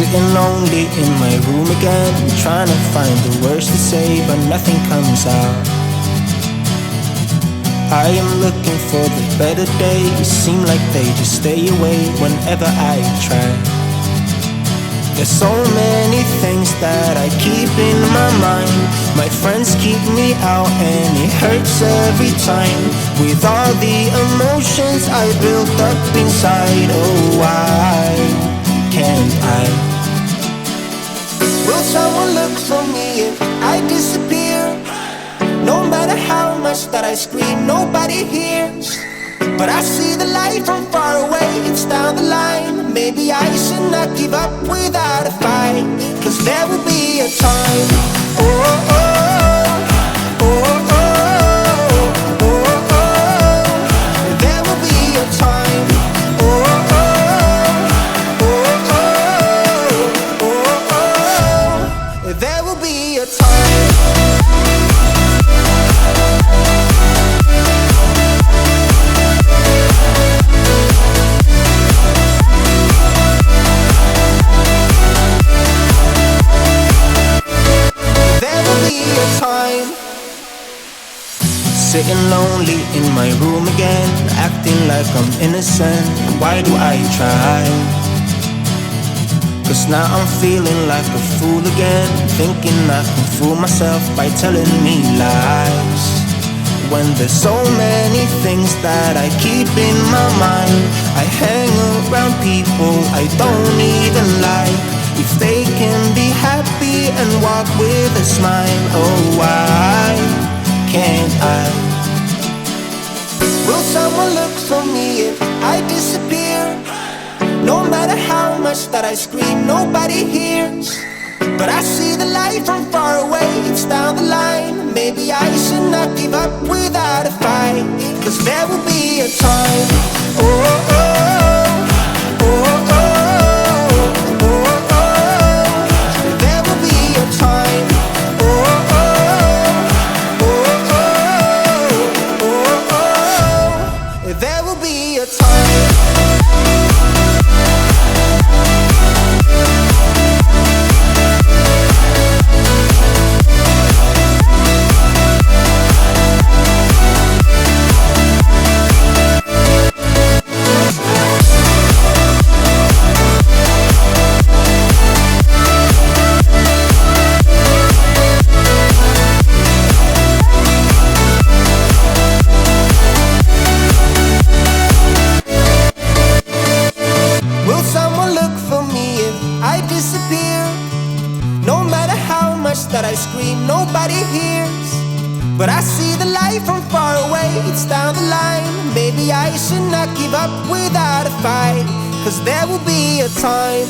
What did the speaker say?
Sitting lonely in my room again, trying to find the words to say, but nothing comes out. I am looking for the better days, seem like they just stay away whenever I try. There's so many things that I keep in my mind. My friends keep me out and it hurts every time. With all the emotions I built up inside, oh why can't I? Will someone look for me if I disappear? No matter how much that I scream, nobody hears. But I see the light from far away, it's down the line. Maybe I should not give up without a fight, 'cause there will be a time. Oh, oh, oh, oh, oh, oh, oh. There will be a time. Oh, oh, oh, oh, oh, oh, oh. There will be a time. Sitting lonely in my room again, acting like I'm innocent. Why do I try? 'Cause now I'm feeling like a fool again, thinking I can fool myself by telling me lies. When there's so many things that I keep in my mind, I hang around people I don't even like. If they can be happy and walk with a smile, oh why can't I? Will someone look for me if I disappear? No matter how much that I scream, nobody hears. But I see the light from far away, it's down the line. Maybe I should not give up without a fight, 'cause there will be a time. Oh, oh, oh, oh, oh, oh, oh. There will be a time. Oh, oh, oh, oh, oh, oh. There will be a time. That I scream, nobody hears. But I see the light from far away, it's down the line. Maybe I should not give up without a fight, 'cause there will be a time.